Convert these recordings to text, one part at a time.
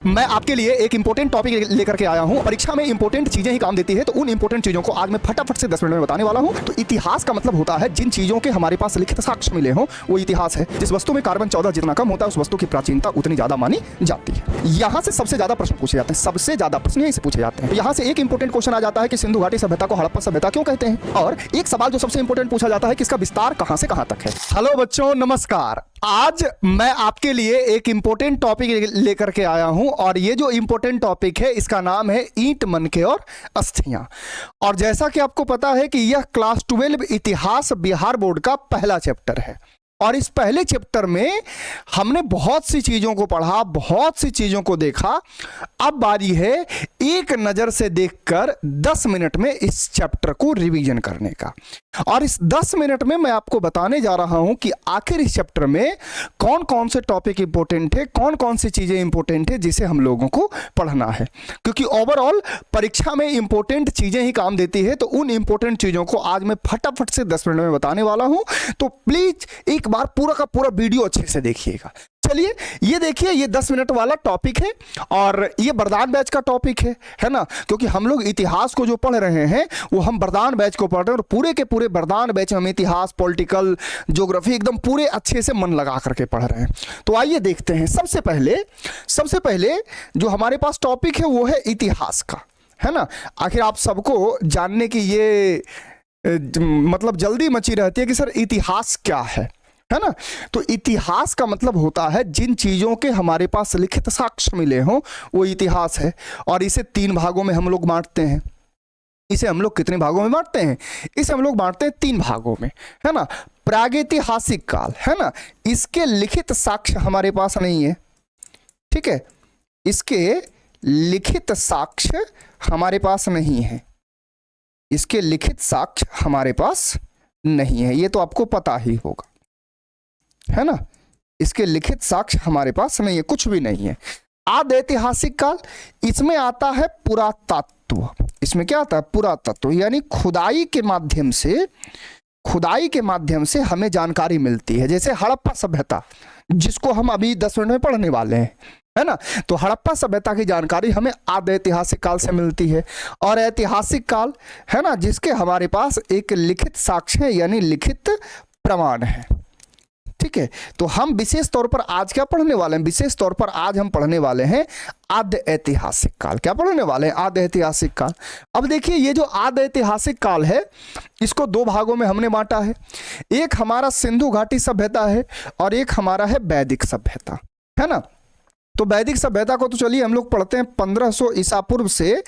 मैं आपके लिए एक इंपॉर्टेंट टॉपिक लेकर के आया हूं। परीक्षा में इंपॉर्टेंट चीजें ही काम देती है, तो उन इंपॉर्टेंट चीजों को आज मैं फटाफट से 10 मिनट में बताने वाला हूं। तो इतिहास का मतलब होता है जिन चीजों के हमारे पास लिखित साक्ष्य मिले हों वो इतिहास है। जिस वस्तु में कार्बन 14 जितना कम होता है उस वस्तु की प्राचीनता उतनी ज्यादा मानी जाती है। यहाँ से सबसे ज्यादा प्रश्न पूछे जाते हैं, सबसे ज्यादा प्रश्न यहीं से पूछे जाते हैं। यहाँ से एक इंपॉर्टेंट क्वेश्चन आ जाता है कि सिंधु घाटी सभ्यता को हड़प्पा सभ्यता क्यों कहते हैं, और एक सवाल जो सबसे इंपॉर्टेंट पूछा जाता है कि इसका विस्तार कहां से कहां तक है। हेलो बच्चों, नमस्कार। आज मैं आपके लिए एक इंपॉर्टेंट टॉपिक लेकर के आया हूं, और ये जो इंपॉर्टेंट टॉपिक है इसका नाम है ईंट, मनके और अस्थियां। और जैसा कि आपको पता है कि यह क्लास 12 इतिहास बिहार बोर्ड का पहला चैप्टर है, और इस पहले चैप्टर में हमने बहुत सी चीजों को पढ़ा, बहुत सी चीजों को देखा। अब बारी है एक नजर से देखकर 10 मिनट में इस चैप्टर को रिवीजन करने का। और इस 10 मिनट में मैं आपको बताने जा रहा हूं कि आखिर इस चैप्टर में कौन कौन से टॉपिक इंपॉर्टेंट है, कौन कौन सी चीजें इंपॉर्टेंट है जिसे हम लोगों को पढ़ना है। क्योंकि ओवरऑल परीक्षा में इंपॉर्टेंट चीजें ही काम देती है, तो उन इंपॉर्टेंट चीजों को आज मैं फटाफट से 10 मिनट में बताने वाला हूं। तो प्लीज एक बार पूरा का पूरा वीडियो अच्छे से देखिएगा। चलिए ये देखिए, ये 10 मिनट वाला टॉपिक है, और ये वरदान बैच का टॉपिक है ना। क्योंकि हम लोग इतिहास को जो पढ़ रहे हैं वो हम वरदान बैच को पढ़ रहे हैं, और पूरे के पूरे वरदान बैच में हम इतिहास, पॉलिटिकल, ज्योग्राफी एकदम पूरे अच्छे से मन लगा करके पढ़ रहे हैं। तो आइए देखते हैं। सबसे पहले जो हमारे पास टॉपिक है वो है इतिहास का, है ना। आखिर आप सबको जानने की ये मतलब जल्दी मची रहती है कि सर इतिहास क्या है ना। तो इतिहास का मतलब होता है जिन चीजों के हमारे पास लिखित साक्ष्य मिले हों वो इतिहास है। और इसे 3 भागों में हम लोग बांटते हैं। इसे हम लोग कितने भागों में बांटते हैं? इसे हम लोग बांटते हैं 3 भागों में, है ना। प्रागैतिहासिक काल, है ना, इसके लिखित साक्ष्य हमारे पास नहीं है, ठीक है। इसके लिखित साक्ष्य हमारे पास नहीं है, इसके लिखित साक्ष्य हमारे पास नहीं है, ये तो आपको पता ही होगा, है ना। इसके लिखित साक्ष्य हमारे पास नहीं है, कुछ भी नहीं है। आदि ऐतिहासिक काल, इसमें आता है पुरातत्व। इसमें क्या आता है? पुरातत्व, यानी खुदाई के माध्यम से हमें जानकारी मिलती है। जैसे हड़प्पा सभ्यता, जिसको हम अभी 10 मिनट में पढ़ने वाले हैं, है ना। तो हड़प्पा सभ्यता की जानकारी हमें आदि ऐतिहासिक काल से मिलती है। और ऐतिहासिक काल, है ना, जिसके हमारे पास एक लिखित साक्ष्य है, यानी लिखित प्रमाण है, ठीक है। तो हम विशेष तौर पर आज क्या पढ़ने वाले हैं? विशेष तौर पर आज हम पढ़ने वाले हैं आदि ऐतिहासिक काल। क्या पढ़ने वाले हैं? आदि ऐतिहासिक काल। अब देखिए, ये जो आदि ऐतिहासिक काल है इसको 2 भागों में हमने बांटा है। एक हमारा सिंधु घाटी सभ्यता है, और एक हमारा है वैदिक सभ्यता, है ना। तो वैदिक सभ्यता को तो चलिए हम लोग पढ़ते हैं 1500 ईसा पूर्व से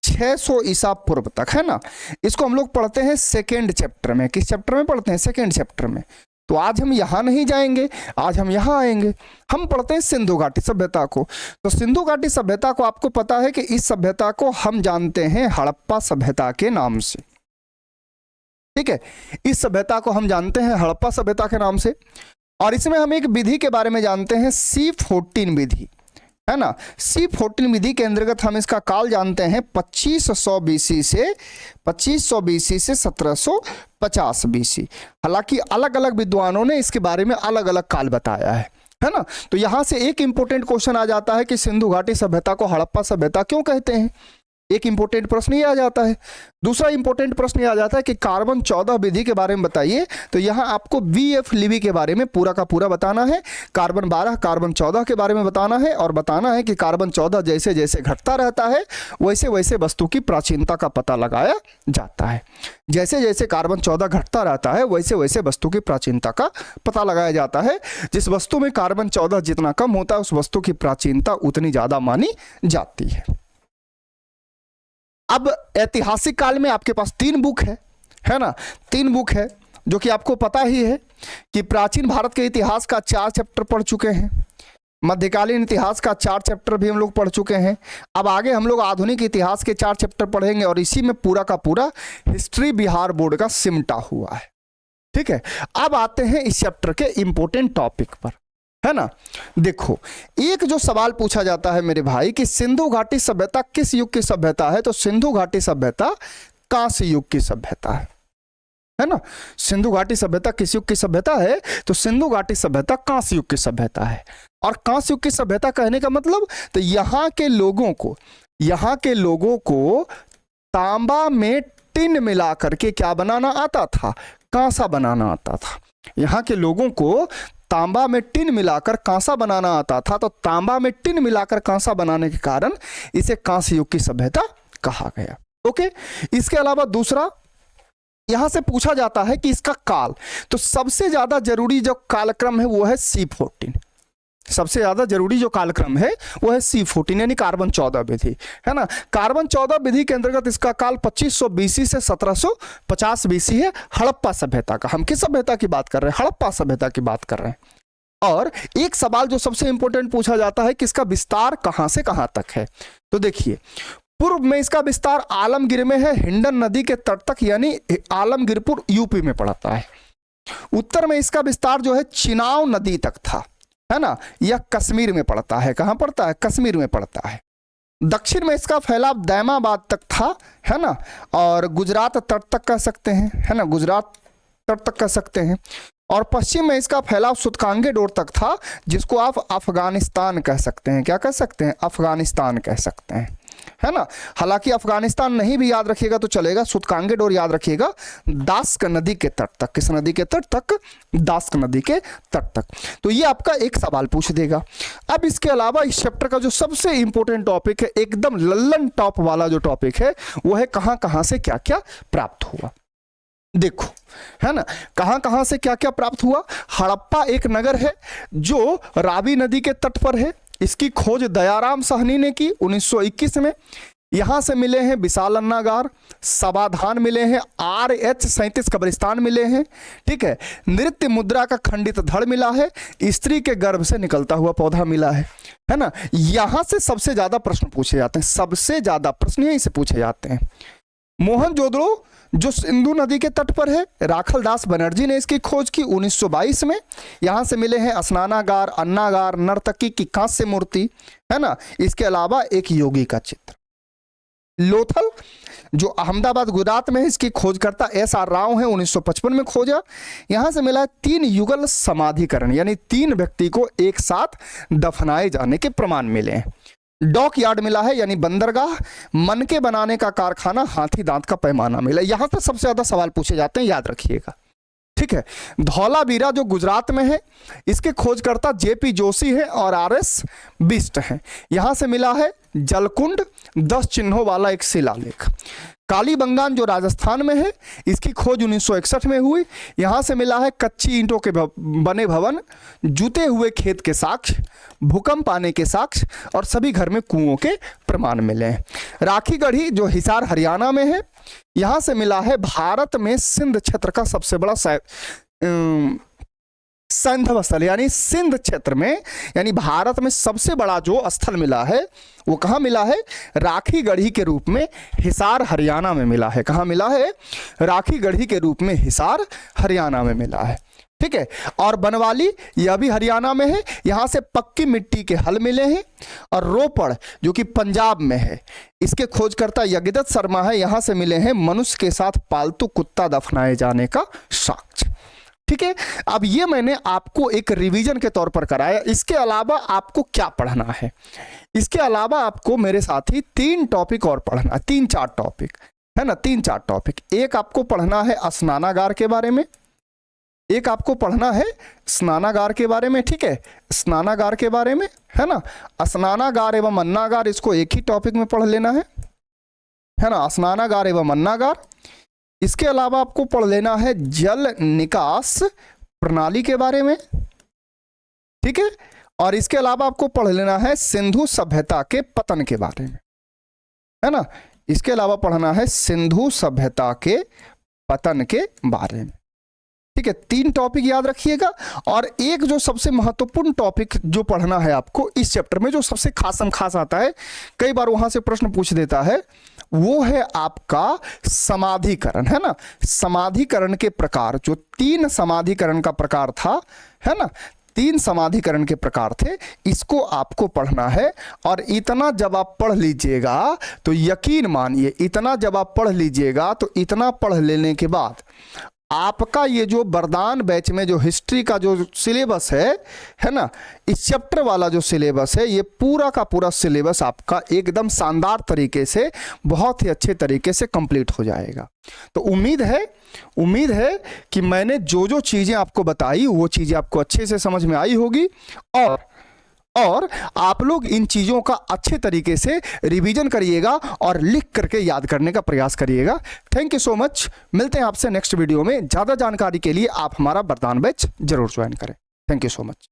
600 ईसा पूर्व तक, है ना। इसको हम लोग पढ़ते हैं सेकेंड चैप्टर में। किस चैप्टर में पढ़ते हैं? सेकेंड चैप्टर में। तो आज हम यहां नहीं जाएंगे, आज हम यहां आएंगे। हम पढ़ते हैं सिंधु घाटी सभ्यता को। तो सिंधु घाटी सभ्यता को आपको पता है कि इस सभ्यता को हम जानते हैं हड़प्पा सभ्यता के नाम से, ठीक है। इस सभ्यता को हम जानते हैं हड़प्पा सभ्यता के नाम से। और इसमें हम एक विधि के बारे में जानते हैं, C14 विधि, है ना। C14 विधि के अंतर्गत हम इसका काल जानते हैं 2500 BC से 1750 BC। हालांकि अलग अलग विद्वानों ने इसके बारे में अलग अलग काल बताया है ना। तो यहां से एक इंपॉर्टेंट क्वेश्चन आ जाता है कि सिंधु घाटी सभ्यता को हड़प्पा सभ्यता क्यों कहते हैं। एक इंपॉर्टेंट प्रश्न ये आ जाता है। दूसरा इंपॉर्टेंट प्रश्न ये आ जाता है कि कार्बन 14 विधि के बारे में बताइए। तो यहाँ आपको VF लिबी के बारे में पूरा का पूरा बताना है, कार्बन 12, कार्बन 14 के बारे में बताना है, और बताना है कि कार्बन 14 जैसे जैसे घटता रहता है वैसे वैसे वस्तु की प्राचीनता का पता लगाया जाता है। जैसे जैसे कार्बन 14 घटता रहता है वैसे वैसे वस्तु की प्राचीनता का पता लगाया जाता है। जिस वस्तु में कार्बन 14 जितना कम होता है उस वस्तु की प्राचीनता उतनी ज्यादा मानी जाती है। अब ऐतिहासिक काल में आपके पास 3 बुक है ना। 3 बुक है जो कि आपको पता ही है कि प्राचीन भारत के इतिहास का 4 चैप्टर पढ़ चुके हैं, मध्यकालीन इतिहास का 4 चैप्टर भी हम लोग पढ़ चुके हैं। अब आगे हम लोग आधुनिक इतिहास के 4 चैप्टर पढ़ेंगे, और इसी में पूरा का पूरा हिस्ट्री बिहार बोर्ड का सिमटा हुआ है, ठीक है। अब आते हैं इस चैप्टर के इंपॉर्टेंट टॉपिक पर, है ना। देखो, एक जो सवाल पूछा जाता है मेरे भाई कि सिंधु घाटी सभ्यता किस युग की सभ्यता है, तो सिंधु घाटी सभ्यता कांस्य युग की सभ्यता है। है ना। सिंधु घाटी सभ्यता किस युग की सभ्यता है? तो सिंधु घाटी सभ्यता कांस्य युग की सभ्यता है। और कांस्य युग की सभ्यता कहने का मतलब, तो यहाँ के लोगों को तांबा में टिन मिला करके क्या बनाना आता था? कांसा बनाना आता था। यहाँ के लोगों को तांबा में टिन मिलाकर कांसा बनाना आता था, तो तांबा में टिन मिलाकर कांसा बनाने के कारण इसे कांस्य युग की सभ्यता कहा गया। ओके, इसके अलावा दूसरा यहां से पूछा जाता है कि इसका काल, तो सबसे ज्यादा जरूरी जो कालक्रम है वो है C14। सबसे ज्यादा जरूरी जो कालक्रम है वो है C14 यानी कार्बन 14 विधि, है ना। कार्बन 14 विधि के अंतर्गत इसका काल 2500 BC से 1750 BC है, हड़प्पा सभ्यता का। हम किस सभ्यता की बात कर रहे हैं? हड़प्पा सभ्यता की बात कर रहे हैं। और एक सवाल जो सबसे इंपॉर्टेंट पूछा जाता है कि इसका विस्तार कहां से कहां तक है? तो देखिए, पूर्व में इसका विस्तार आलमगीर में है, हिंडन नदी के तट तक, यानी आलमगीरपुर यूपी में पड़ता है। उत्तर में इसका विस्तार जो है चिनाव नदी तक था, है ना। यह कश्मीर में पड़ता है। कहां पड़ता है? कश्मीर में पड़ता है। दक्षिण में इसका फैलाव दैमाबाद तक था, है ना, और गुजरात तट तक कह सकते हैं, है ना, गुजरात तट तक कह सकते हैं। और पश्चिम में इसका फैलाव सुतकांगे डोर तक था, जिसको आप अफगानिस्तान कह सकते हैं। क्या कह सकते हैं? अफगानिस्तान कह सकते हैं, है ना। हालांकि अफगानिस्तान नहीं भी याद रखिएगा तो चलेगा, सुतकांगे डोर याद रखिएगा। दास्क नदी के तट तक। किस नदी के तट तक? दास्क नदी के तट तक। तो ये आपका एक सवाल पूछ देगा। अब इसके अलावा इस चैप्टर का जो सबसे इंपॉर्टेंट टॉपिक है, एकदम लल्लन टॉप वाला जो टॉपिक है, वो है कहां कहां से क्या क्या प्राप्त हुआ। देखो, है ना, कहां कहां से क्या क्या प्राप्त हुआ। हड़प्पा एक नगर है जो रावी नदी के तट पर है। इसकी खोज दयाराम साहनी ने की 1921 में। यहां से मिले हैं विशाल अन्नागार, समाधान मिले हैं, RH37 कब्रिस्तान मिले हैं, ठीक है। नृत्य मुद्रा का खंडित धड़ मिला है, स्त्री के गर्भ से निकलता हुआ पौधा मिला है ना। यहां से सबसे ज्यादा प्रश्न पूछे जाते हैं, सबसे ज्यादा प्रश्न यहीं से पूछे जाते हैं। मोहनजोदड़ो जो सिंधु नदी के तट पर है, राखल दास बनर्जी ने इसकी खोज की 1922 में। यहां से मिले हैं स्नानागार, अन्नागार, नर्तकी की कांस्य मूर्ति, है ना। इसके अलावा एक योगी का चित्र। लोथल जो अहमदाबाद गुजरात में है, इसकी खोजकर्ता SR राव है, 1955 में खोजा। यहां से मिला 3 युगल समाधिकरण, यानी 3 व्यक्ति को एक साथ दफनाए जाने के प्रमाण मिले हैं। डॉक यार्ड मिला है, यानी बंदरगाह। मनके बनाने का कारखाना, हाथी दांत का पैमाना मिला। यहां पर सबसे ज्यादा सवाल पूछे जाते हैं, याद रखिएगा, ठीक है। धौलावीरा जो गुजरात में है, इसके खोजकर्ता JP जोशी है और RS बिस्ट है। यहां से मिला है जलकुंड, 10 चिन्हों वाला एक शिलालेख। कालीबंगान जो राजस्थान में है, इसकी खोज 1961 में हुई। यहां से मिला है कच्ची ईंटों के बने भवन, जूते हुए खेत के साक्ष्य, भूकंप आने के साक्ष्य और सभी घर में कुओं के प्रमाण मिले हैं। राखीगढ़ी जो हिसार हरियाणा में है, यहां से मिला है भारत में सिंध क्षेत्र का सबसे बड़ा सैंधव स्थल, यानी सिंध क्षेत्र में, यानी भारत में सबसे बड़ा जो स्थल मिला है वो कहाँ मिला है? राखीगढ़ी के रूप में हिसार हरियाणा में मिला है। कहाँ मिला है? राखीगढ़ी के रूप में हिसार हरियाणा में मिला है, ठीक है। और बनवाली यह भी हरियाणा में है। यहां से पक्की मिट्टी के हल मिले हैं। और रोपड़ जो कि पंजाब में है, इसके खोजकर्ता यज्ञदत्त शर्मा है। यहां से मिले हैं मनुष्य के साथ पालतू कुत्ता दफनाए जाने का साक्ष्य, ठीक है। अब ये मैंने आपको एक रिवीजन के तौर पर कराया। इसके अलावा आपको क्या पढ़ना है? इसके अलावा आपको मेरे साथी 3 टॉपिक और पढ़ना, 3-4 टॉपिक, है ना, 3-4 टॉपिक। एक आपको पढ़ना है स्नानागार के बारे में, एक आपको पढ़ना है स्नानागार के बारे में, ठीक है, स्नानागार के बारे में, है ना। स्नानागार एवं अन्नागार, इसको एक ही टॉपिक में पढ़ लेना है ना, स्नानागार एवं अन्नागार। इसके अलावा आपको पढ़ लेना है जल निकास प्रणाली के बारे में, ठीक है। और इसके अलावा आपको पढ़ लेना है सिंधु सभ्यता के पतन के बारे में, है ना। इसके अलावा पढ़ना है सिंधु सभ्यता के पतन के बारे में, ठीक है। 3 टॉपिक याद रखिएगा। और एक जो सबसे महत्वपूर्ण टॉपिक जो पढ़ना है आपको इस चैप्टर में, जो सबसे खासम खास आता है, कई बार वहां से प्रश्न पूछ देता है, वो है आपका समाधिकरण, है ना। समाधिकरण के प्रकार, जो 3 समाधिकरण का प्रकार था, है ना, 3 समाधिकरण के प्रकार थे, इसको आपको पढ़ना है। और इतना जब आप पढ़ लीजिएगा तो यकीन मानिए, इतना जब आप पढ़ लीजिएगा तो इतना पढ़ लेने के बाद आपका ये जो वरदान बैच में जो हिस्ट्री का जो सिलेबस है ना, इस चैप्टर वाला जो सिलेबस है, ये पूरा का पूरा सिलेबस आपका एकदम शानदार तरीके से, बहुत ही अच्छे तरीके से कंप्लीट हो जाएगा। तो उम्मीद है कि मैंने जो जो चीज़ें आपको बताई वो चीज़ें आपको अच्छे से समझ में आई होगी, और आप लोग इन चीज़ों का अच्छे तरीके से रिवीजन करिएगा और लिख करके याद करने का प्रयास करिएगा। Thank you so much. मिलते हैं आपसे नेक्स्ट वीडियो में। ज़्यादा जानकारी के लिए आप हमारा वरदान बैच जरूर ज्वाइन करें। Thank you so much.